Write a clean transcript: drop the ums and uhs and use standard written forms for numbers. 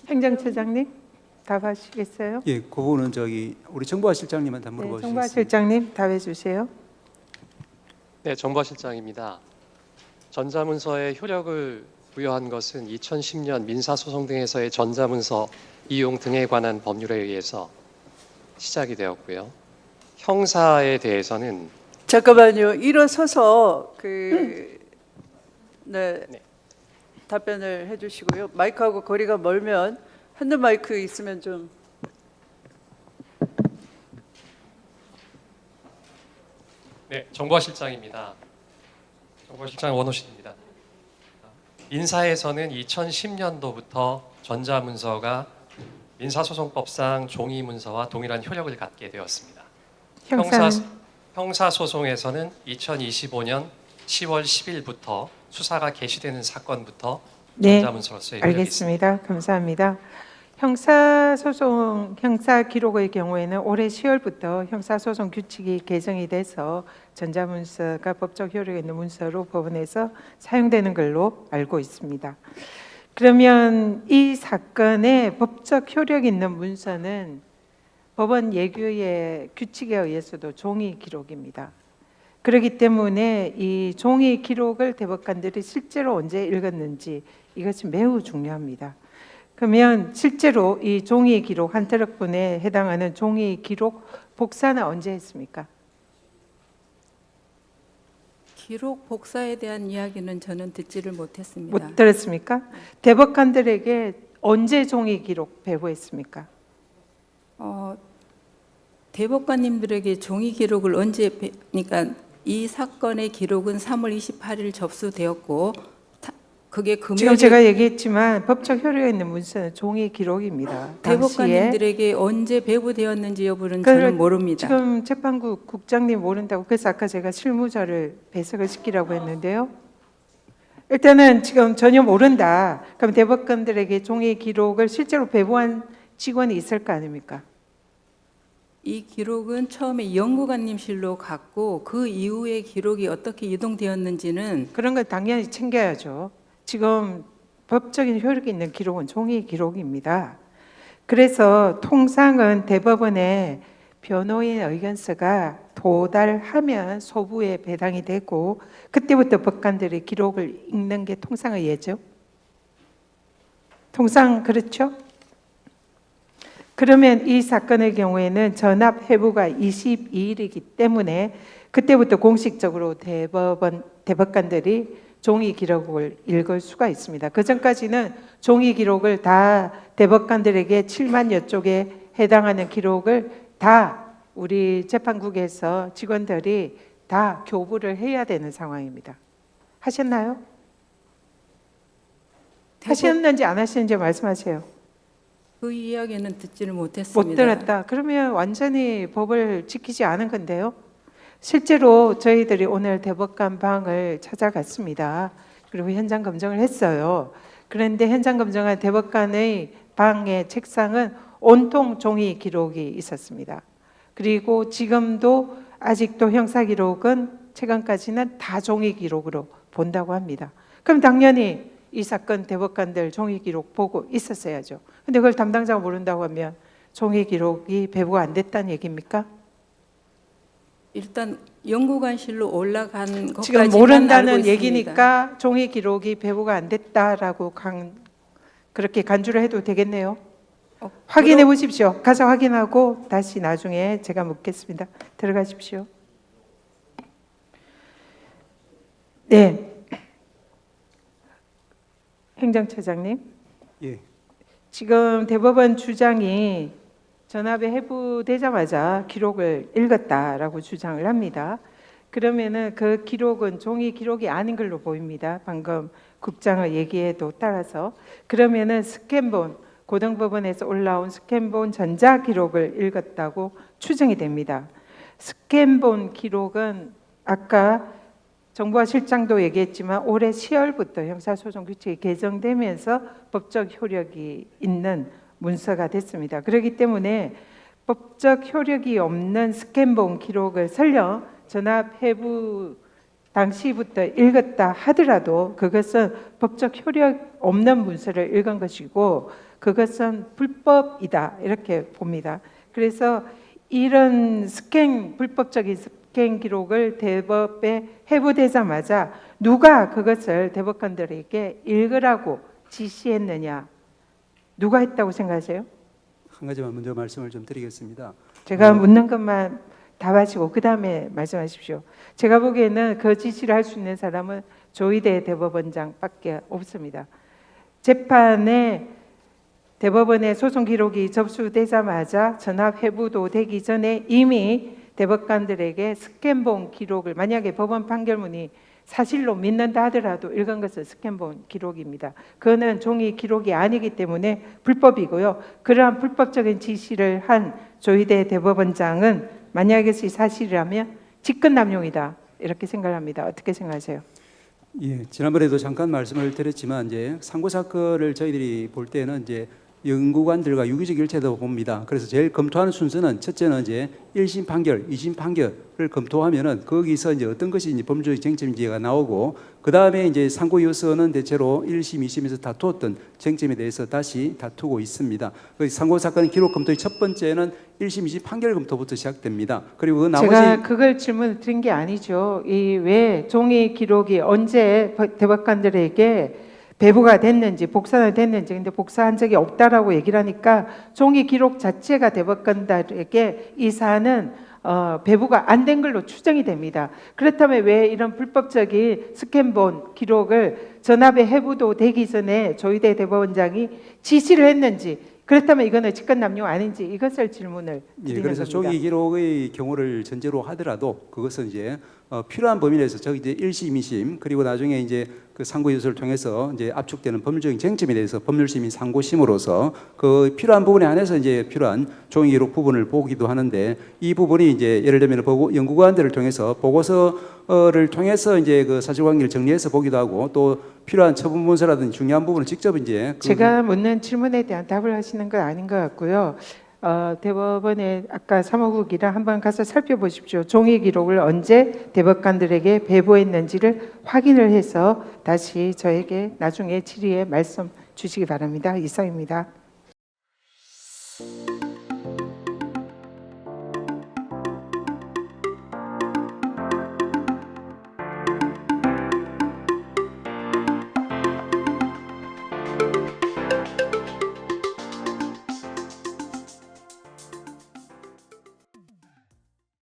행정처장님 답하시겠어요? 예, 그 부분은 우리 정보화 실장님한테 한번 네, 물어보시겠습니다. 정보화 실장님 답해 주세요. 네, 정보실장입니다. 전자문서에 효력을 부여한 것은 2010년 민사소송 등에서의 전자문서 이용 등에 관한 법률에 의해서 시작이 되었고요. 형사에 대해서는 잠깐만요. 일어서서 네, 네. 답변을 해주시고요. 마이크하고 거리가 멀면 핸드 마이크 있으면 좀. 네, 정보실장입니다. 정보실장 원호신입니다. 민사에서는 2010년도부터 전자문서가 민사소송법상 종이문서와 동일한 효력을 갖게 되었습니다. 형사소송에서는 2025년 10월 10일부터 수사가 개시되는 사건부터 네, 전자문서로서의 효력이 있습니다. 알겠습니다. 감사합니다. 형사소송, 형사기록의 경우에는 올해 10월부터 형사소송 규칙이 개정이 돼서 전자문서가 법적 효력이 있는 문서로 법원에서 사용되는 걸로 알고 있습니다. 그러면 이 사건의 법적 효력 있는 문서는 법원 예규의 규칙에 의해서도 종이 기록입니다. 그렇기 때문에 이 종이 기록을 대법관들이 실제로 언제 읽었는지 이것이 매우 중요합니다. 그러면 실제로 이 종이 기록 한 트럭분에 해당하는 종이 기록 복사는 언제 했습니까? 기록 복사에 대한 이야기는 저는 듣지를 못했습니다. 못 들었습니까? 대법관들에게 언제 종이 기록 배부했습니까? 대법관님들에게 종이 기록을 그러니까 이 사건의 기록은 3월 28일 접수되었고 그게 금요일 지금 제가 얘기했지만 법적 효력이 있는 문서는 종이 기록입니다. 대법관님들에게 언제 배부되었는지 여부는 그걸 저는 모릅니다. 지금 재판부 국장님 모른다고 그래서 아까 제가 실무자를 배석을 시키라고 했는데요. 일단은 지금 전혀 모른다. 그럼 대법관들에게 종이 기록을 실제로 배부한 직원이 있을 거 아닙니까? 이 기록은 처음에 연구관님실로 갔고 그 이후에 기록이 어떻게 이동되었는지는 그런 걸 당연히 챙겨야죠. 지금 법적인 효력이 있는 기록은 종이 기록입니다. 그래서 통상은 대법원에 변호인 의견서가 도달하면 소부에 배당이 되고 그때부터 법관들이 기록을 읽는 게 통상의 예죠. 통상 그렇죠? 그러면 이 사건의 경우에는 전압 회부가 22일이기 때문에 그때부터 공식적으로 대법관들이 종이 기록을 읽을 수가 있습니다. 그 전까지는 종이 기록을 다 대법관들에게 7만여 쪽에 해당하는 기록을 다 우리 재판국에서 직원들이 다 교부를 해야 되는 상황입니다. 하셨나요? 하셨는지 안 하셨는지 말씀하세요. 그 이야기는 듣지를 못했습니다. 못 들었다. 그러면 완전히 법을 지키지 않은 건데요. 실제로 저희들이 오늘 대법관 방을 찾아갔습니다. 그리고 현장 검증을 했어요. 그런데 현장 검증한 대법관의 방의 책상은 온통 종이 기록이 있었습니다. 그리고 지금도 아직도 형사 기록은 최근까지는 다 종이 기록으로 본다고 합니다. 그럼 당연히 이 사건 대법관들 종이 기록 보고 있었어야죠. 근데 그걸 담당자가 모른다고 하면 종이 기록이 배부가 안 됐다는 얘기입니까? 일단 연구관실로 올라간 것까지만 지금 모른다는 알고 있습니다. 얘기니까 종이 기록이 배부가 안 됐다라고 그렇게 간주를 해도 되겠네요. 확인해 보십시오. 가서 확인하고 다시 나중에 제가 묻겠습니다. 들어가십시오. 네. 행정처장님. 예. 지금 대법원 주장이 전압에 회부되자마자 기록을 읽었다라고 주장을 합니다. 그러면은 그 기록은 종이 기록이 아닌 걸로 보입니다. 방금 국장의 얘기에도 따라서. 그러면은 스캔본, 고등법원에서 올라온 스캔본 전자 기록을 읽었다고 추정이 됩니다. 스캔본 기록은 아까 정부와 실장도 얘기했지만 올해 10월부터 형사소송 규칙이 개정되면서 법적 효력이 있는 문서가 됐습니다. 그렇기 때문에 법적 효력이 없는 스캔본 기록을 설령 전압 회부 당시부터 읽었다 하더라도 그것은 법적 효력 없는 문서를 읽은 것이고 그것은 불법이다 이렇게 봅니다. 그래서 이런 불법적인 스캔 기록을 대법에 회부되자마자 누가 그것을 대법관들에게 읽으라고 지시했느냐? 누가 했다고 생각하세요? 한 가지만 먼저 말씀을 좀 드리겠습니다. 제가 묻는 것만 답하시고 그 다음에 말씀하십시오. 제가 보기에는 그 지시를 할 수 있는 사람은 조희대 대법원장밖에 없습니다. 재판에 대법원의 소송 기록이 접수되자마자 전압 회부도 되기 전에 이미 대법관들에게 스캔본 기록을, 만약에 법원 판결문이 사실로 믿는다 하더라도 읽은 것은 스캔본 기록입니다. 그거는 종이 기록이 아니기 때문에 불법이고요. 그러한 불법적인 지시를 한 조희대 대법원장은 만약에 그것이 사실이라면 직권남용이다 이렇게 생각합니다. 어떻게 생각하세요? 예, 지난번에도 잠깐 말씀을 드렸지만 이제 상고 사건을 저희들이 볼 때는 이제 연구관들과 유기적 일체도 봅니다. 그래서 제일 검토하는 순서는 첫째는 이제 1심 판결, 2심 판결을 검토하면은 거기서 이제 어떤 것이 이제 법률적 쟁점인지가 나오고 그 다음에 이제 상고 요소는 대체로 1심, 2심에서 다투었던 쟁점에 대해서 다시 다투고 있습니다. 그 상고 사건 기록 검토의 첫 번째는 1심, 2심 판결 검토부터 시작됩니다. 그리고 그 나머지 제가 그걸 질문을 드린 게 아니죠. 이 왜 종이 기록이 언제 대법관들에게 배부가 됐는지 복사가 됐는지 근데 복사한 적이 없다라고 얘기를 하니까 종이 기록 자체가 대법관들에게 이 사안은 배부가 안 된 걸로 추정이 됩니다. 그렇다면 왜 이런 불법적인 스캔본 기록을 전압에 회부도 되기 전에 조희대 대법원장이 지시를 했는지, 그렇다면 이거는 직권남용 아닌지 이것을 질문을 드리는 그래서 겁니다. 조기 기록의 경우를 전제로 하더라도 그것은 이제 필요한 범위 내에서 저기 이제 1심, 2심 그리고 나중에 이제 그 상고 요소를 통해서 이제 압축되는 법률적인 쟁점에 대해서 법률심의 상고심으로서 그 필요한 부분에 한해서 이제 필요한 종이 기록 부분을 보기도 하는데 이 부분이 이제 예를 들면 연구관들을 통해서 보고서를 통해서 이제 그 사실관계를 정리해서 보기도 하고 또 필요한 처분 문서라든지 중요한 부분을 직접 이제 제가 묻는 질문에 대한 답을 하시는 건 아닌 것 같고요. 대법원에 아까 사무국이랑 한번 가서 살펴보십시오. 종이 기록을 언제 대법관들에게 배부했는지를 확인을 해서 다시 저에게 나중에 질의에 말씀 주시기 바랍니다. 이상입니다.